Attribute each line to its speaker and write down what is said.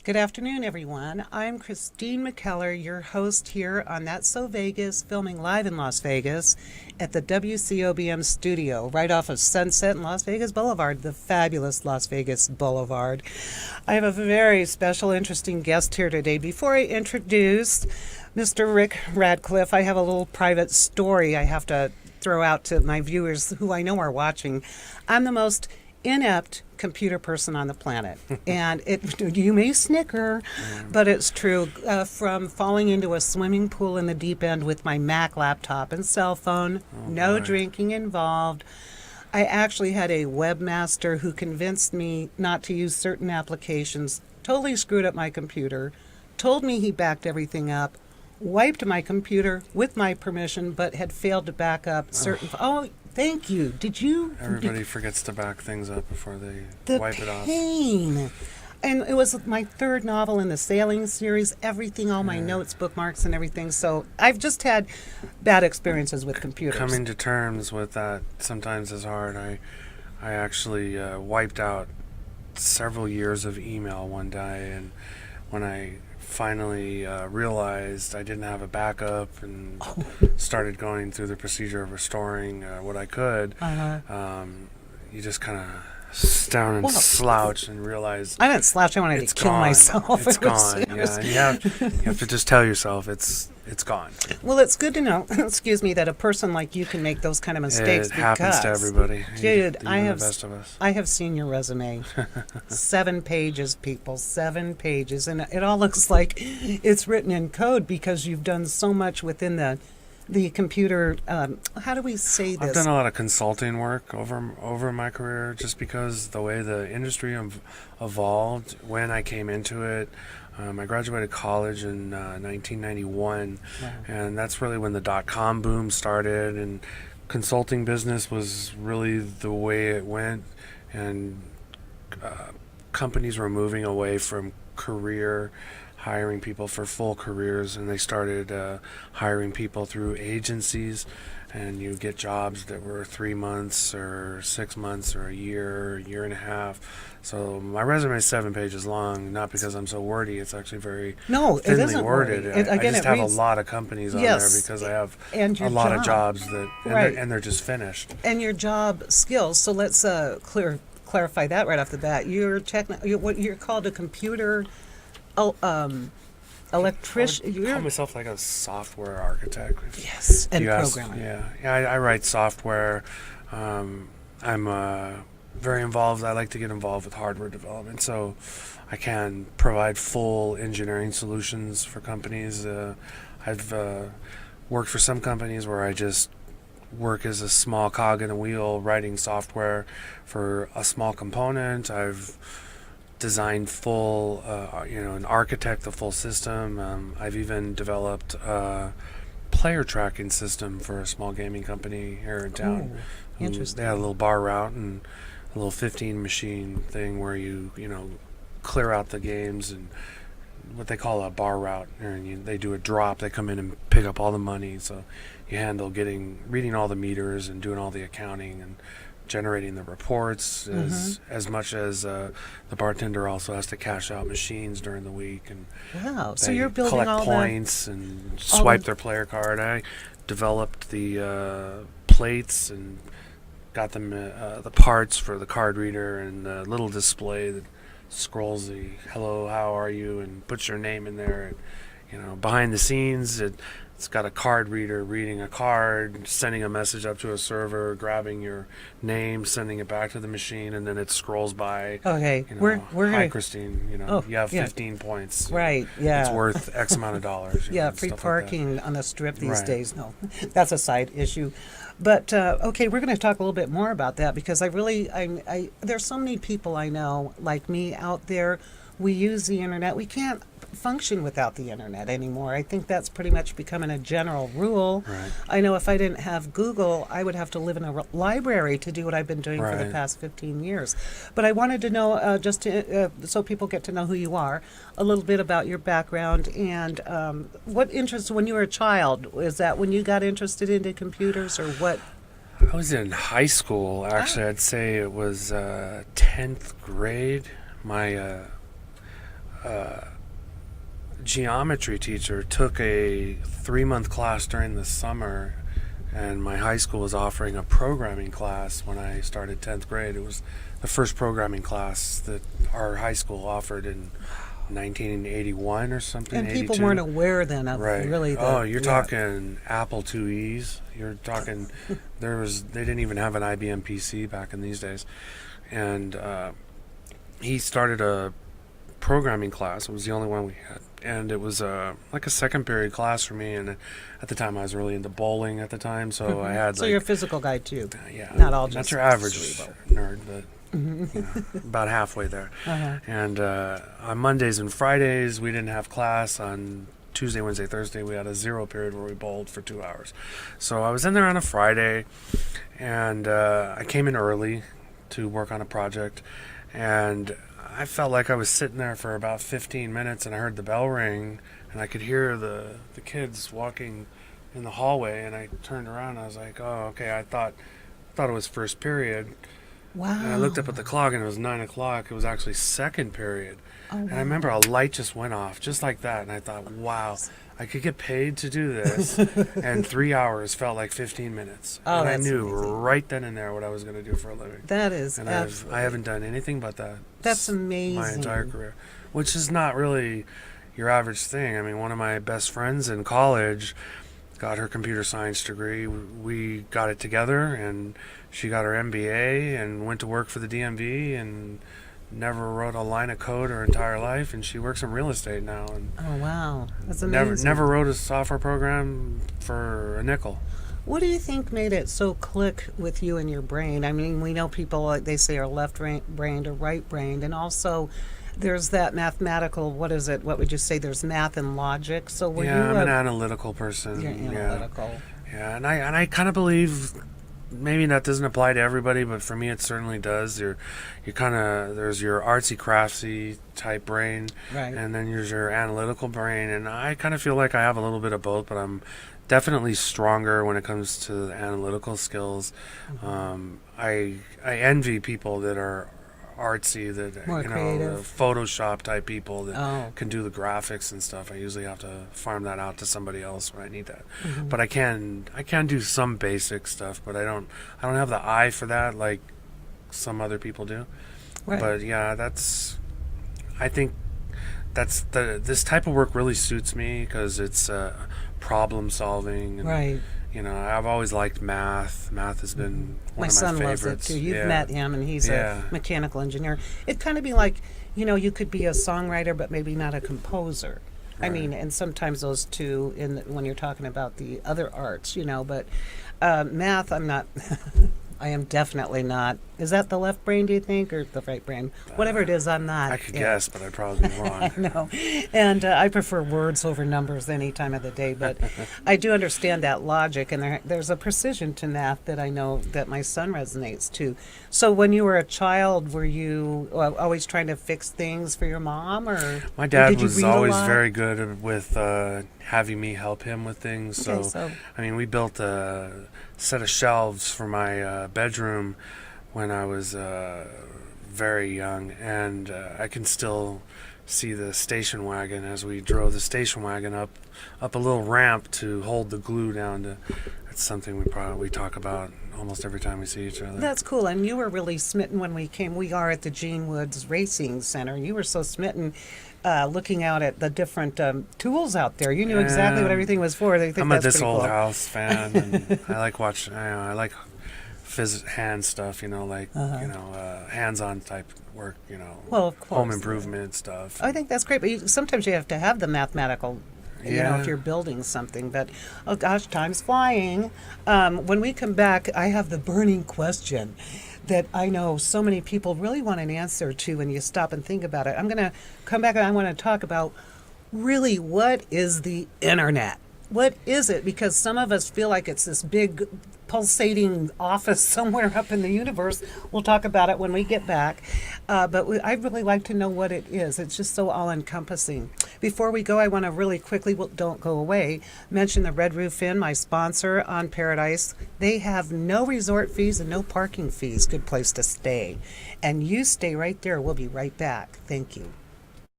Speaker 1: Good afternoon, everyone. I'm Christine McKellar, your host here on That's So Vegas, filming live in Las Vegas at the WCOBM studio, right off of Sunset and Las Vegas Boulevard, the fabulous Las Vegas Boulevard. I have a very special, interesting guest here today. Before I introduce Mr. Rick Radcliffe, I have a little private story I have to throw out to my viewers who I know are watching. I'm the most inept computer person on the planet, and you may snicker, but it's true. From falling into a swimming pool in the deep end with my Mac laptop and cell phone, no drinking involved. I actually had a webmaster who convinced me not to use certain applications, totally screwed up my computer, told me he backed everything up, wiped my computer with my permission, but had failed to back up certain. Thank you. Did you?
Speaker 2: Everybody forgets to back things up before they wipe it off.
Speaker 1: The pain. And it was my third novel in the sailing series, everything, all my notes, bookmarks, and everything. So I've just had bad experiences with computers.
Speaker 2: Coming to terms with that sometimes is hard. I actually wiped out several years of email one day, and when I finally realized I didn't have a backup and started going through the procedure of restoring what I could, you just kind of sit down and slouch and realize
Speaker 1: I didn't slouch. I wanted to kill myself.
Speaker 2: It's gone. Yeah, you have to just tell yourself it's gone.
Speaker 1: Well, it's good to know, excuse me, that a person like you can make those kind of mistakes.
Speaker 2: It happens to everybody.
Speaker 1: Dude,
Speaker 2: the best of us.
Speaker 1: I have seen your resume. 7 pages, people. 7 pages. And it all looks like it's written in code because you've done so much within the computer. How do we say this?
Speaker 2: I've done a lot of consulting work over my career just because the way the industry evolved when I came into it. I graduated college in 1991, and that's really when the dot-com boom started, and consulting business was really the way it went, and companies were moving away from career hiring people for full careers, and they started hiring people through agencies, and you get jobs that were 3 months or 6 months or a year and a half. So my resume is 7 pages long, not because I'm so wordy. It's actually very thinly worded. I just have a lot of companies on there because I have a lot of jobs that, and they're just finished.
Speaker 1: And your job skills. So let's clarify that right off the bat. What you're called a computer electrician.
Speaker 2: I call myself like a software architect.
Speaker 1: Yes, and programmer.
Speaker 2: I write software. I'm very involved. I like to get involved with hardware development, so I can provide full engineering solutions for companies. I've worked for some companies where I just work as a small cog in a wheel, writing software for a small component. I've designed full, and architect the full system. I've even developed a player tracking system for a small gaming company here in town.
Speaker 1: Interesting.
Speaker 2: They had a little bar route and a little 15 machine thing where you clear out the games and what they call a bar route, and they do a drop. They come in and pick up all the money, so you handle reading all the meters and doing all the accounting and generating the reports as much as the bartender also has to cash out machines during the week, and
Speaker 1: so you're building
Speaker 2: collect
Speaker 1: all
Speaker 2: points and swipe their player card. I developed the plates and got them the parts for the card reader and the little display that scrolls the "Hello, how are you?" and puts your name in there. And, behind the scenes, it's got a card reader reading a card, sending a message up to a server, grabbing your name, sending it back to the machine, and then it scrolls by.
Speaker 1: Okay,
Speaker 2: Hi, Christine. You have 15 points.
Speaker 1: Right. Yeah.
Speaker 2: It's worth X amount of dollars.
Speaker 1: Free parking on the strip these days. No, that's a side issue. But okay, we're going to talk a little bit more about that because there's so many people I know like me out there. We use the internet. We can't function without the internet anymore. I think that's pretty much becoming a general rule.
Speaker 2: Right.
Speaker 1: I know if I didn't have Google, I would have to live in a library to do what I've been doing for the past 15 years. But I wanted to know, so people get to know who you are, a little bit about your background and what interests when you were a child. Is that when you got interested into computers or what?
Speaker 2: I was in high school, actually. I'd say it was 10th grade. My geometry teacher took a 3-month class during the summer, and my high school was offering a programming class when I started 10th grade. It was the first programming class that our high school offered in 1981 or something.
Speaker 1: And people
Speaker 2: 82.
Speaker 1: weren't aware then of
Speaker 2: Right.
Speaker 1: really the...
Speaker 2: Oh, you're talking Apple IIe's. You're talking, they didn't even have an IBM PC back in these days. And he started a programming class. It was the only one we had. And it was like a second period class for me. And at the time, I was really into bowling at the time. So I had
Speaker 1: So you're a physical guy too.
Speaker 2: yeah,
Speaker 1: Not all just
Speaker 2: not your average
Speaker 1: cerebral.
Speaker 2: nerd, but about halfway there. And on Mondays and Fridays, we didn't have class. On Tuesday, Wednesday, Thursday, we had a 0 period where we bowled for 2 hours. So I was in there on a Friday, and I came in early to work on a project, and I felt like I was sitting there for about 15 minutes, and I heard the bell ring, and I could hear the kids walking in the hallway, and I turned around, and I was like, oh, okay, I thought it was first period.
Speaker 1: Wow.
Speaker 2: And I looked up at the clock, and it was 9 o'clock. It was actually second period.
Speaker 1: Oh,
Speaker 2: And I remember a light just went off, just like that. And I thought, wow, I could get paid to do this. And 3 hours felt like 15 minutes.
Speaker 1: Oh,
Speaker 2: and I
Speaker 1: that's
Speaker 2: knew
Speaker 1: amazing.
Speaker 2: right then and there what I was going to do for a living.
Speaker 1: That is
Speaker 2: And
Speaker 1: absolutely...
Speaker 2: I haven't done anything but that.
Speaker 1: That's amazing.
Speaker 2: My entire career, which is not really your average thing. I mean, one of my best friends in college got her computer science degree. We got it together, and she got her MBA and went to work for the DMV and never wrote a line of code her entire life, and she works in real estate now. And
Speaker 1: Oh, wow. That's amazing.
Speaker 2: never wrote a software program for a nickel.
Speaker 1: What do you think made it so click with you and your brain? I mean, we know people, like they say, are left-brained or right-brained, and also there's that mathematical, what is it? What would you say? There's math and logic. So were
Speaker 2: Yeah,
Speaker 1: you
Speaker 2: I'm an analytical person.
Speaker 1: You're analytical.
Speaker 2: Yeah, and I kind of believe maybe that doesn't apply to everybody, but for me it certainly does. You kind of, there's your artsy craftsy type brain,
Speaker 1: Right.
Speaker 2: and then there's your analytical brain, and I kind of feel like I have a little bit of both, but I'm definitely stronger when it comes to the analytical skills. I envy people that are artsy, that
Speaker 1: More
Speaker 2: the
Speaker 1: creative.
Speaker 2: Photoshop type people that
Speaker 1: Oh.
Speaker 2: can do the graphics and stuff. I usually have to farm that out to somebody else when I need that.
Speaker 1: Mm-hmm.
Speaker 2: But I can do some basic stuff, but I don't have the eye for that like some other people do.
Speaker 1: Right.
Speaker 2: But yeah, I think this type of work really suits me because it's problem solving. And,
Speaker 1: Right.
Speaker 2: You know, I've always liked math. Math has been one
Speaker 1: My
Speaker 2: of my
Speaker 1: son
Speaker 2: favorites.
Speaker 1: loves it too. You've
Speaker 2: Yeah.
Speaker 1: met him, and he's
Speaker 2: Yeah.
Speaker 1: a mechanical engineer. It'd kind of be like, you could be a songwriter, but maybe not a composer. I
Speaker 2: Right.
Speaker 1: mean, and sometimes those two, when you're talking about the other arts, but math, I'm not. I am definitely not. Is that the left brain, do you think, or the right brain? Whatever it is, I'm not.
Speaker 2: I could
Speaker 1: Yeah.
Speaker 2: guess, but I'd probably be wrong.
Speaker 1: No, and I prefer words over numbers any time of the day. But I do understand that logic, and there's a precision to math that I know that my son resonates to. So when you were a child, were you always trying to fix things for your mom, or
Speaker 2: My dad
Speaker 1: did you
Speaker 2: was
Speaker 1: read a
Speaker 2: always
Speaker 1: lot?
Speaker 2: very good with having me help him with things.
Speaker 1: Okay,
Speaker 2: So,
Speaker 1: so-
Speaker 2: I mean, we built a set of shelves for my bedroom when I was very young, and I can still see the station wagon as we drove the station wagon up a little ramp to hold the glue down to. That's something we talk about almost every time we see each other.
Speaker 1: That's cool. And you were really smitten when we came. We are at the Gene Woods Racing Center, and you were so smitten looking out at the different tools out there. You knew exactly what everything was for. I think
Speaker 2: I'm
Speaker 1: that's
Speaker 2: a This
Speaker 1: pretty
Speaker 2: Old
Speaker 1: cool.
Speaker 2: House fan, and I like watching. I like hand stuff. Hands-on type work.
Speaker 1: Well, of course.
Speaker 2: home improvement stuff.
Speaker 1: I think that's great, but sometimes you have to have the mathematical,
Speaker 2: Yeah.
Speaker 1: if you're building something. But, oh gosh, time's flying. When we come back, I have the burning question that I know so many people really want an answer to when you stop and think about it. I'm going to come back and I want to talk about really what is the internet? What is it? Because some of us feel like it's this big pulsating office somewhere up in the universe. We'll talk about it when we get back. But I'd really like to know what it is. It's just so all-encompassing. Before we go, I want to really quickly, don't go away, mention the Red Roof Inn, my sponsor on Paradise. They have no resort fees and no parking fees. Good place to stay. And you stay right there. We'll be right back. Thank you.